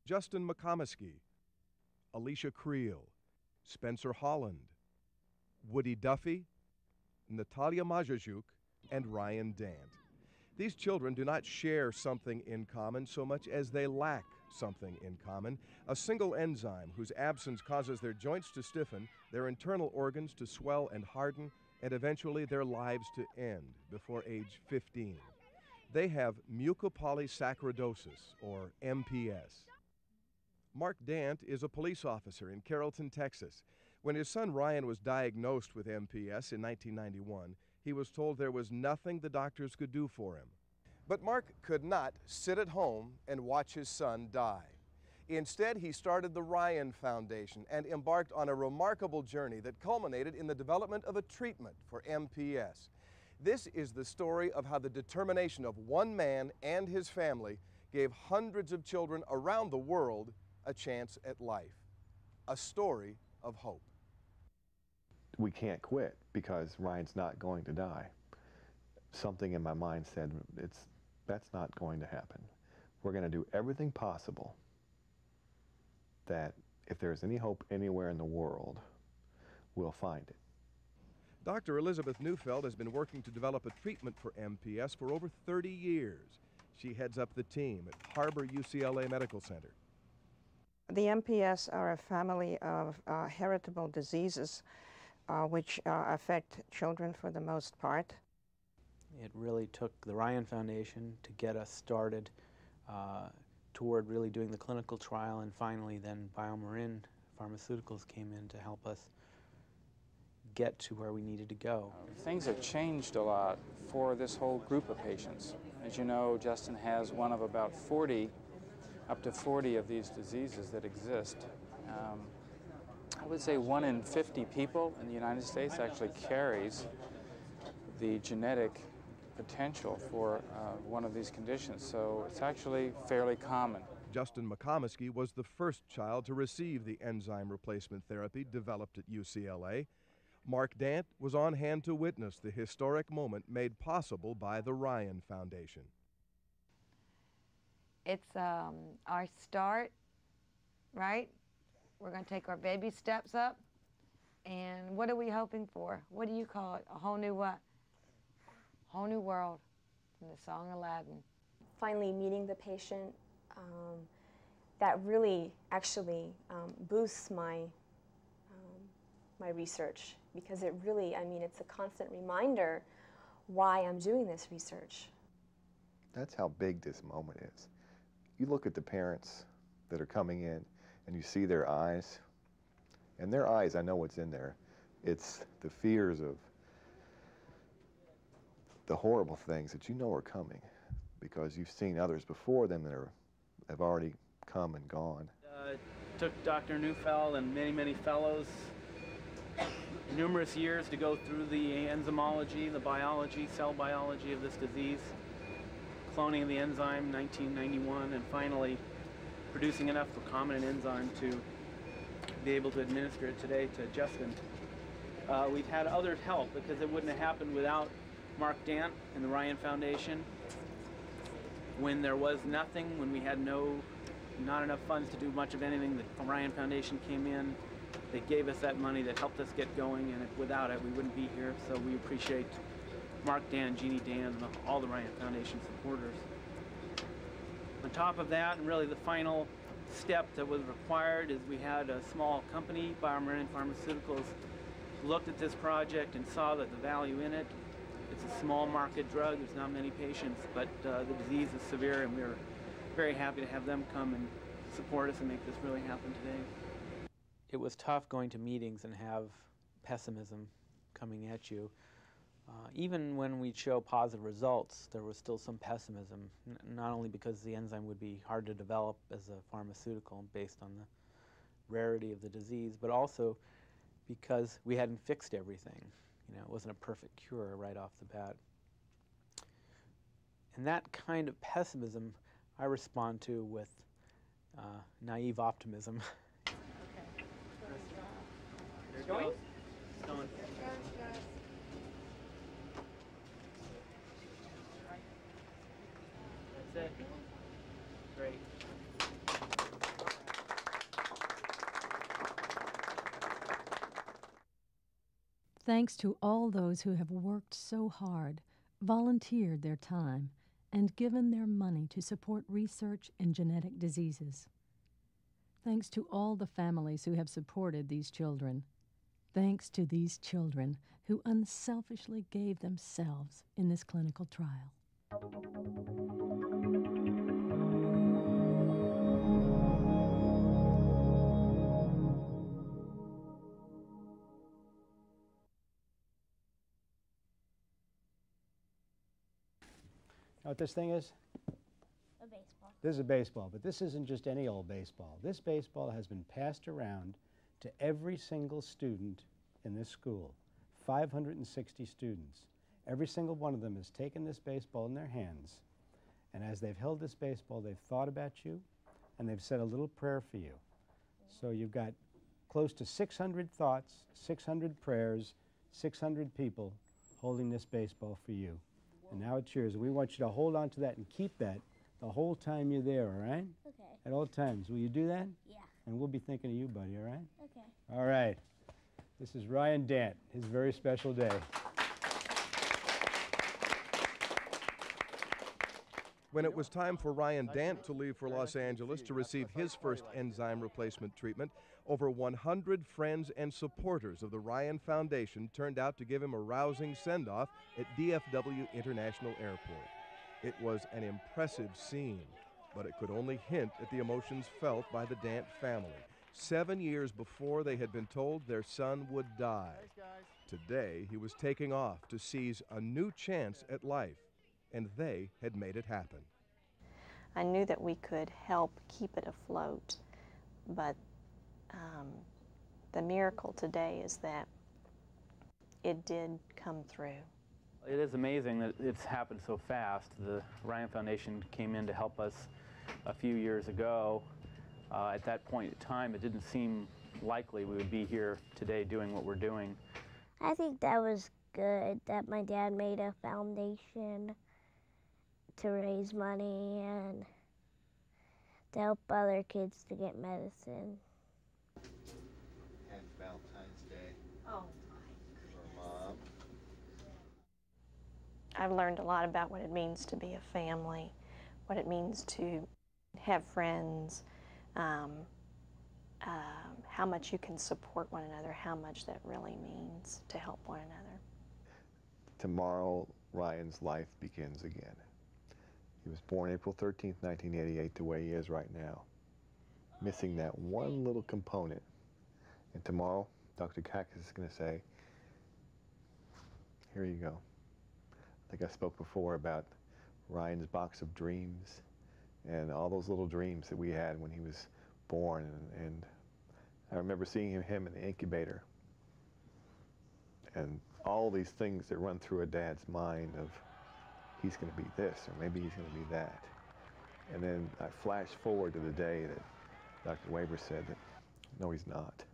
Justin McComiskey, Alicia Creel, Spencer Holland, Woody Duffy, Natalia Majajuk, and Ryan Dant. These children do not share something in common so much as they lack something in common, a single enzyme whose absence causes their joints to stiffen, their internal organs to swell and harden, and eventually their lives to end before age 15. They have mucopolysaccharidosis, or MPS. Mark Dant is a police officer in Carrollton, Texas. When his son Ryan was diagnosed with MPS in 1991, he was told there was nothing the doctors could do for him. But Mark could not sit at home and watch his son die. Instead, he started the Ryan Foundation and embarked on a remarkable journey that culminated in the development of a treatment for MPS. This is the story of how the determination of one man and his family gave hundreds of children around the world a chance at life. A story of hope. We can't quit because Ryan's not going to die. Something in my mind said, that's not going to happen. We're going to do everything possible that if there's any hope anywhere in the world, we'll find it. Dr. Elizabeth Neufeld has been working to develop a treatment for MPS for over 30 years. She heads up the team at Harbor UCLA Medical Center. The MPS are a family of heritable diseases which affect children for the most part. It really took the Ryan Foundation to get us started toward really doing the clinical trial, and finally then BioMarin Pharmaceuticals came in to help us get to where we needed to go. Things have changed a lot for this whole group of patients. As you know, Justin has one of about 40, up to 40 of these diseases that exist. I would say 1 in 50 people in the United States actually carries the genetic potential for one of these conditions, so it's actually fairly common. Justin McComiskey was the first child to receive the enzyme replacement therapy developed at UCLA. Mark Dant was on hand to witness the historic moment made possible by the Ryan Foundation. It's our start, right? We're going to take our baby steps up, and what are we hoping for? What do you call it? A whole new what? Whole new world, from the song Aladdin. Finally meeting the patient, that really actually boosts my my research, because it really, I mean, it's a constant reminder why I'm doing this research. That's how big this moment is. You look at the parents that are coming in and you see their eyes, and their eyes, I know what's in there. It's the fears of the horrible things that you know are coming, because you've seen others before them that have already come and gone. Took Dr. Neufeld and many, many fellows numerous years to go through the enzymology, the biology, cell biology of this disease, cloning the enzyme 1991, and finally producing enough recombinant enzyme to be able to administer it today to Justin. We've had others help, because it wouldn't have happened without Mark Dant and the Ryan Foundation. When there was nothing, when we had not enough funds to do much of anything, the Ryan Foundation came in. They gave us that money that helped us get going, and without it, we wouldn't be here. So we appreciate Mark Dant, Jeannie Dant, and all the Ryan Foundation supporters. On top of that, and really the final step that was required, is we had a small company, BioMarin Pharmaceuticals, looked at this project and saw that the value in it. It's a small market drug, there's not many patients, but the disease is severe, and we're very happy to have them come and support us and make this really happen today. It was tough going to meetings and have pessimism coming at you. Even when we'd show positive results, there was still some pessimism, not only because the enzyme would be hard to develop as a pharmaceutical based on the rarity of the disease, but also because we hadn't fixed everything. You know, it wasn't a perfect cure right off the bat. And that kind of pessimism I respond to with naive optimism. There it goes. It's going. That's it. Great. Thanks to all those who have worked so hard, volunteered their time, and given their money to support research in genetic diseases. Thanks to all the families who have supported these children. Thanks to these children who unselfishly gave themselves in this clinical trial. Know what this thing is? A baseball. This is a baseball, but this isn't just any old baseball. This baseball has been passed around to every single student in this school, 560 students. Every single one of them has taken this baseball in their hands, and as they've held this baseball, they've thought about you, and they've said a little prayer for you. So you've got close to 600 thoughts, 600 prayers, 600 people holding this baseball for you. And now it's yours. We want you to hold on to that and keep that the whole time you're there, all right? Okay. At all times. Will you do that? Yeah. And we'll be thinking of you, buddy, all right? Okay. All right. This is Ryan Dant, his very special day. When it was time for Ryan Dant to leave for Los Angeles to receive his first enzyme replacement treatment, over 100 friends and supporters of the Ryan Foundation turned out to give him a rousing send-off at DFW International Airport. It was an impressive scene, but it could only hint at the emotions felt by the Dant family, 7 years before they had been told their son would die. Today, he was taking off to seize a new chance at life, and they had made it happen. I knew that we could help keep it afloat, but the miracle today is that it did come through. It is amazing that it's happened so fast. The Ryan Foundation came in to help us a few years ago. At that point in time, it didn't seem likely we would be here today doing what we're doing. I think that was good that my dad made a foundation to raise money and to help other kids to get medicine. And Valentine's Day. Oh, for Mom. I've learned a lot about what it means to be a family, what it means to have friends, how much you can support one another, how much that really means to help one another. Tomorrow, Ryan's life begins again. He was born April 13th, 1988, the way he is right now, missing that one little component. And tomorrow, Dr. Kakis is going to say, here you go. I think I spoke before about Ryan's box of dreams and all those little dreams that we had when he was born. And I remember seeing him in the incubator and all these things that run through a dad's mind of he's going to be this or maybe he's going to be that. And then I flash forward to the day that Dr. Weber said that no, he's not.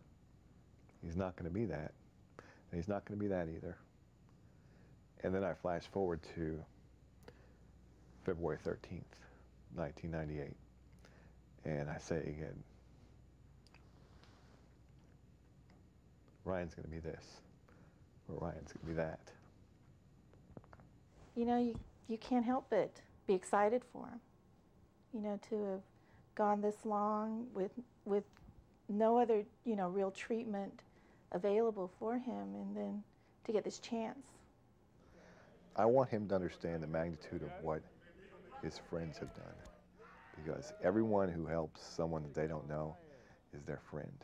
He's not going to be that. And he's not going to be that either. And then I flash forward to February 13th, 1998. And I say again, Ryan's going to be this, or Ryan's going to be that. You know, you can't help but be excited for him. You know, to have gone this long with no other, you know, real treatment available for him, and then to get this chance. I want him to understand the magnitude of what his friends have done, because everyone who helps someone that they don't know is their friend.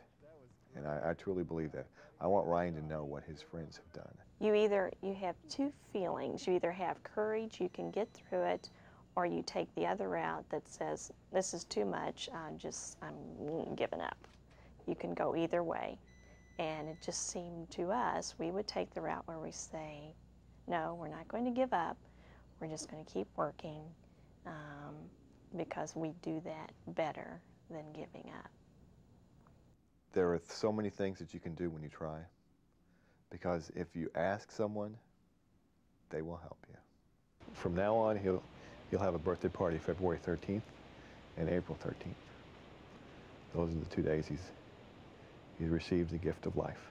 And I truly believe that. I want Ryan to know what his friends have done. You have two feelings. You either have courage, you can get through it, or you take the other route that says, this is too much, I'm giving up. You can go either way. And it just seemed to us, we would take the route where we say, no, we're not going to give up. We're just going to keep working because we do that better than giving up. There are so many things that you can do when you try, because if you ask someone, they will help you. From now on, he'll have a birthday party February 13th and April 13th. Those are the 2 days he's received the gift of life.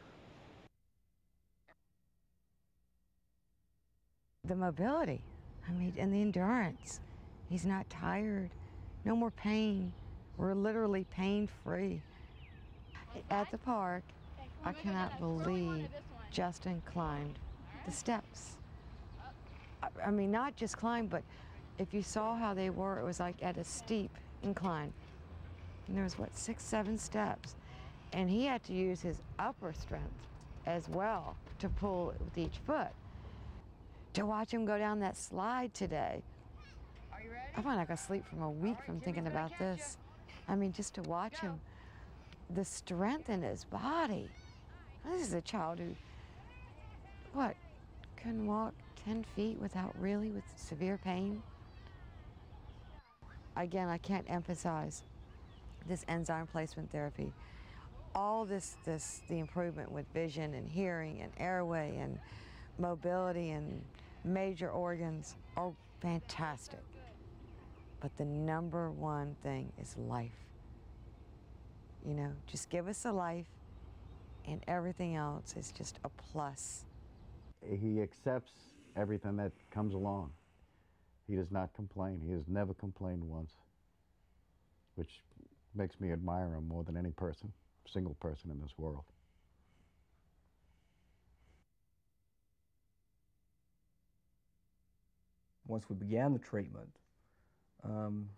the mobility, I mean, and the endurance. He's not tired, no more pain. We're literally pain-free. At the park, I cannot believe Justin climbed the steps. I mean, not just climb, but if you saw how they were, it was like at a steep incline. And there was, what, 6, 7 steps. And he had to use his upper strength as well to pull with each foot. To watch him go down that slide today, I find I could sleep from a week from thinking about this. I mean, just to watch him, the strength in his body. This is a child who, what, couldn't walk 10 feet with severe pain. Again, I can't emphasize this enzyme replacement therapy. All the improvement with vision and hearing and airway and mobility and major organs are fantastic. But the number one thing is life. You know, just give us a life and everything else is just a plus. He accepts everything that comes along. He does not complain. He has never complained once, which makes me admire him more than any person, single person in this world. Once we began the treatment,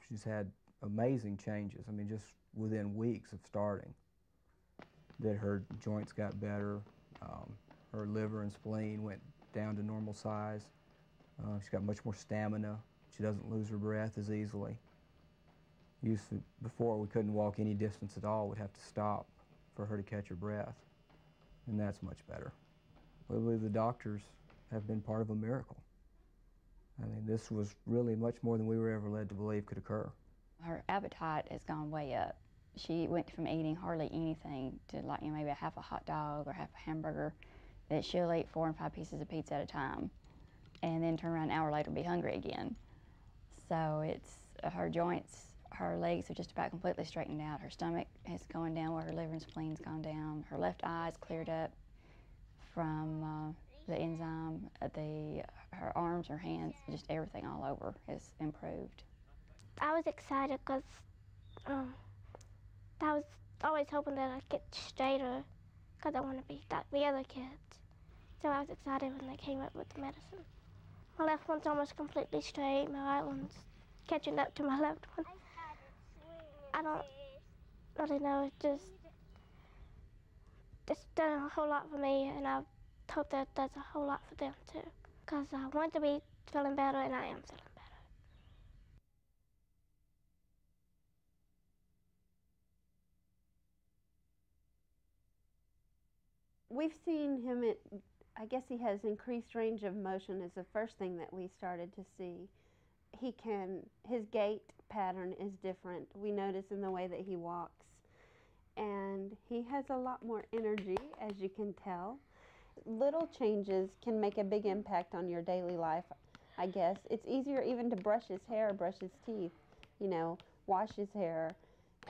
she's had amazing changes. I mean, just within weeks of starting, that her joints got better, her liver and spleen went down to normal size. She's got much more stamina. She doesn't lose her breath as easily. Before, we couldn't walk any distance at all. We'd have to stop for her to catch her breath, and that's much better. We believe the doctors have been part of a miracle. I mean, this was really much more than we were ever led to believe could occur. Her appetite has gone way up. She went from eating hardly anything to, like, you know, maybe a half a hot dog or half a hamburger, that she'll eat 4 and 5 pieces of pizza at a time and then turn around an hour later and be hungry again. So it's her joints, her legs are just about completely straightened out. Her stomach is going down where her liver and spleen's gone down. Her left eye's cleared up from the enzyme. Her arms, her hands, just everything all over has improved. I was excited because I was always hoping that I'd get straighter because I want to be like the other kids. So I was excited when they came up with the medicine. My left one's almost completely straight. My right one's catching up to my left one. I don't really know. It's done a whole lot for me, and I hope that does a whole lot for them too. Because I want to be feeling better, and I am feeling better. We've seen him I guess he has increased range of motion is the first thing that we started to see. His gait pattern is different. We notice in the way that he walks. And he has a lot more energy, as you can tell. Little changes can make a big impact on your daily life, I guess. It's easier even to brush his hair, brush his teeth, you know, wash his hair.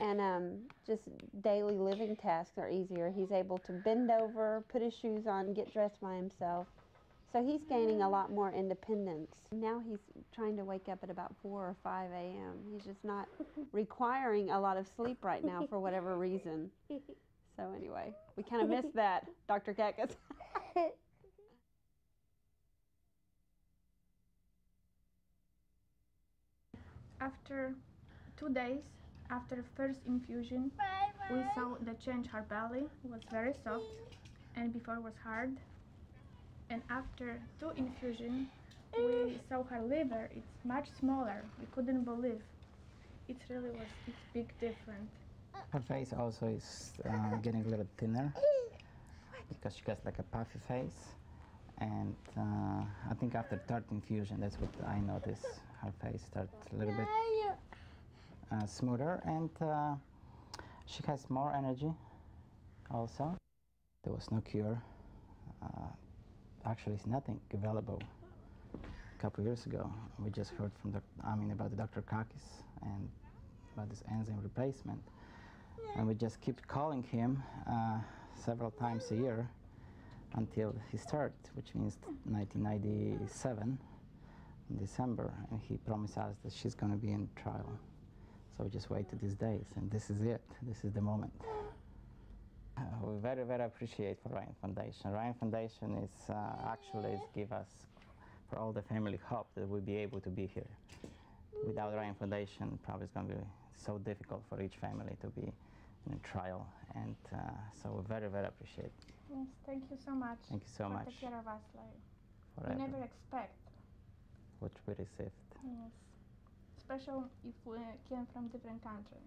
And just daily living tasks are easier. He's able to bend over, put his shoes on, get dressed by himself. So he's gaining a lot more independence. Now he's trying to wake up at about 4 or 5 a.m. He's just not requiring a lot of sleep right now for whatever reason. So anyway, we kind of missed that, Dr. Kakas. After 2 days, after the first infusion, we saw the change. Her belly was very soft, and before was hard. And after 2 infusions, we saw her liver. It's much smaller. We couldn't believe. It really was a big difference. Her face also is getting a little thinner because she has like a puffy face. And I think after 3rd infusion, that's what I noticed. Her face starts a little bit smoother, and she has more energy also. There was no cure. Actually, it's nothing available. A couple of years ago, we just heard from about the Dr. Kakas and about this enzyme replacement. And we just keep calling him several times a year until he started, which means 1997. in December, and he promised us that she's going to be in trial. So we just wait to these days, and this is it. This is the moment. We very, very appreciate for Ryan Foundation. Ryan Foundation is actually give us, for all the family, hope that we'll be able to be here. Without Ryan Foundation, probably it's going to be so difficult for each family to be in a trial, and so we very, very appreciate it. Yes, thank you so much. Thank you so much. Take care of us, like Forever. we never expect. What we received. Yes, especially if we came from different country.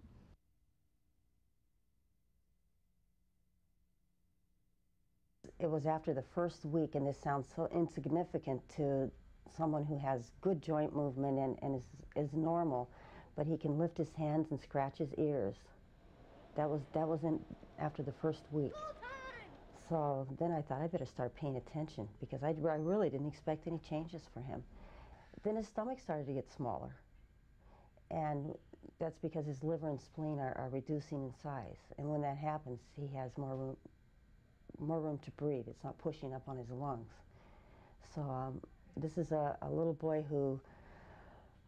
It was after the first week, and this sounds so insignificant to someone who has good joint movement and is normal, but he can lift his hands and scratch his ears. That wasn't after the first week. So then I thought I better start paying attention, because I really didn't expect any changes for him. Then his stomach started to get smaller, and that's because his liver and spleen are reducing in size. And when that happens, he has more room to breathe. It's not pushing up on his lungs. So this is a little boy who,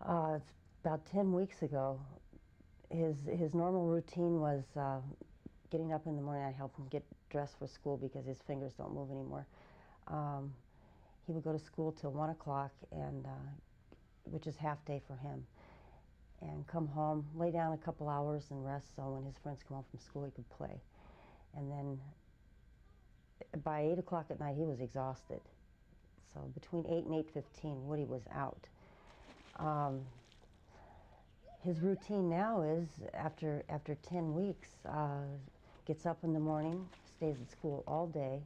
it's about 10 weeks ago, his normal routine was getting up in the morning. I help him get dressed for school because his fingers don't move anymore. He would go to school till 1 o'clock, and which is half day for him, and come home, lay down a couple hours and rest, so when his friends come home from school he could play. And then by 8 o'clock at night he was exhausted. So between 8 and 8:15 Woody was out. His routine now is, after 10 weeks, gets up in the morning, stays at school all day,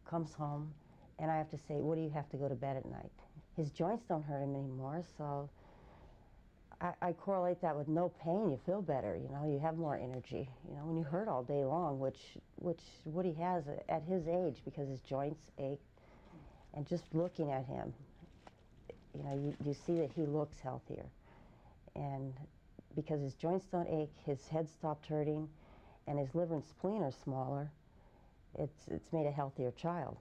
comes home, and I have to say, Woody, you have to go to bed at night. His joints don't hurt him anymore, so I correlate that with no pain. You feel better, you know, you have more energy. You know, when you hurt all day long, which Woody has at his age, because his joints ache, and just looking at him, you know, you see that he looks healthier. And because his joints don't ache, his head stopped hurting, and his liver and spleen are smaller, it's made a healthier child.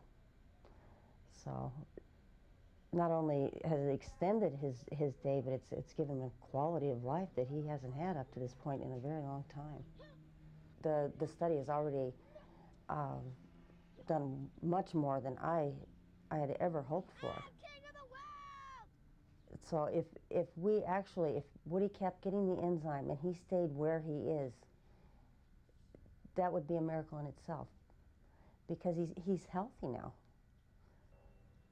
So not only has it extended his day, but it's given him a quality of life that he hasn't had up to this point in a very long time. The study has already done much more than I had ever hoped for. So if Woody kept getting the enzyme and he stayed where he is, that would be a miracle in itself, because he's healthy now.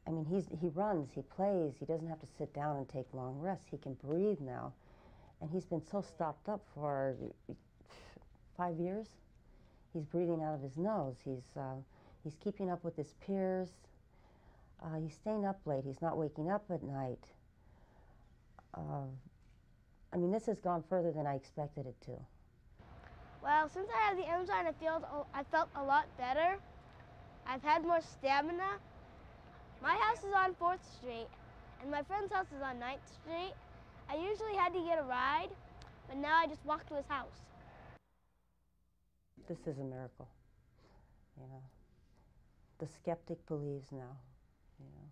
I mean, he runs, he plays, he doesn't have to sit down and take long rests. He can breathe now, and he's been so stopped up for 5 years. He's breathing out of his nose. He's keeping up with his peers. He's staying up late. He's not waking up at night. I mean, this has gone further than I expected it to. Well, since I have the enzyme, I felt a lot better. I've had more stamina. My house is on 4th Street, and my friend's house is on 9th Street. I usually had to get a ride, but now I just walk to his house. This is a miracle, you know. The skeptic believes now, you know.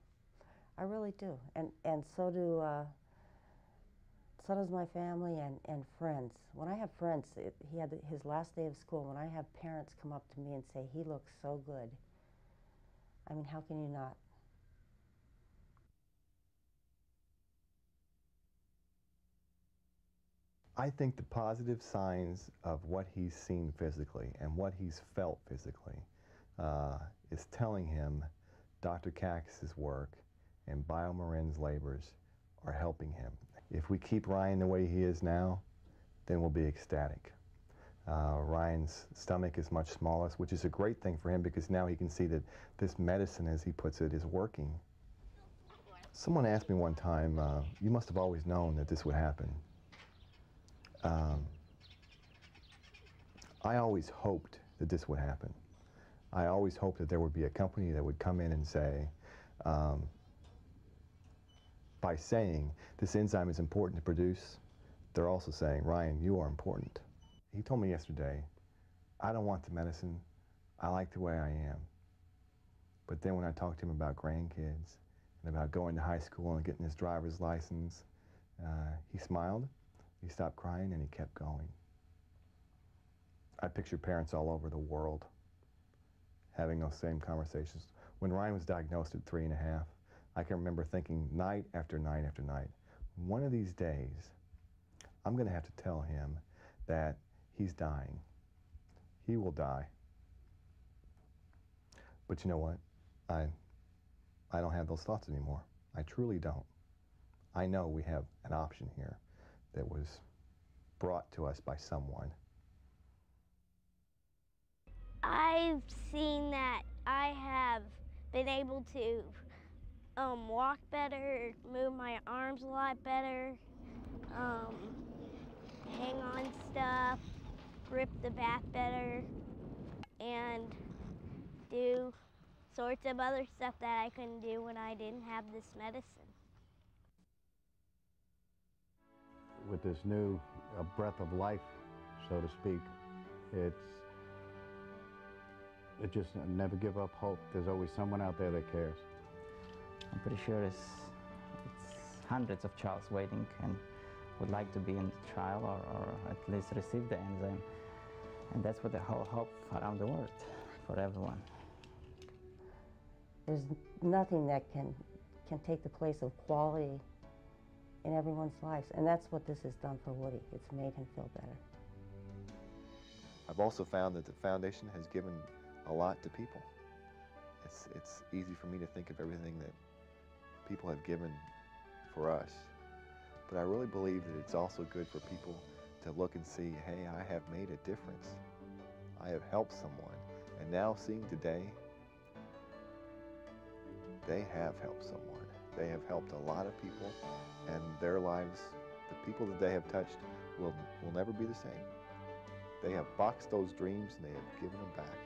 I really do, and so does my family and friends. When I have friends, he had his last day of school, when I have parents come up to me and say, he looks so good, I mean, how can you not? I think the positive signs of what he's seen physically and what he's felt physically is telling him Dr. Kakis's work and BioMarin's labors are helping him. If we keep Ryan the way he is now, then we'll be ecstatic. Ryan's stomach is much smaller, which is a great thing for him, because now he can see that this medicine, as he puts it, is working. Someone asked me one time, you must have always known that this would happen. I always hoped that this would happen. I always hoped that there would be a company that would come in and say, by saying this enzyme is important to produce, they're also saying, Ryan, you are important. He told me yesterday, I don't want the medicine, I like the way I am. But then when I talked to him about grandkids and about going to high school and getting his driver's license. He smiled, he stopped crying, and he kept going. I picture parents all over the world having those same conversations. When Ryan was diagnosed at 3½, I can remember thinking night after night after night, one of these days, I'm going to have to tell him that he's dying. He will die. But you know what? I don't have those thoughts anymore. I truly don't. I know we have an option here that was brought to us by someone. I've seen that I have been able to walk better, move my arms a lot better, hang on stuff, grip the bat better, and do sorts of other stuff that I couldn't do when I didn't have this medicine. With this new breath of life, so to speak, it just never give up hope. There's always someone out there that cares. I'm pretty sure it's hundreds of children waiting and would like to be in the trial or at least receive the enzyme. And that's what the whole hope around the world for everyone. There's nothing that can take the place of quality in everyone's lives, and that's what this has done for Woody. It's made him feel better. I've also found that the foundation has given a lot to people. It's easy for me to think of everything that people have given for us, but I really believe that it's also good for people to look and see, hey, I have made a difference. I have helped someone, and now seeing today, they have helped someone. They have helped a lot of people, and their lives, the people that they have touched, will never be the same. They have boxed those dreams and they have given them back.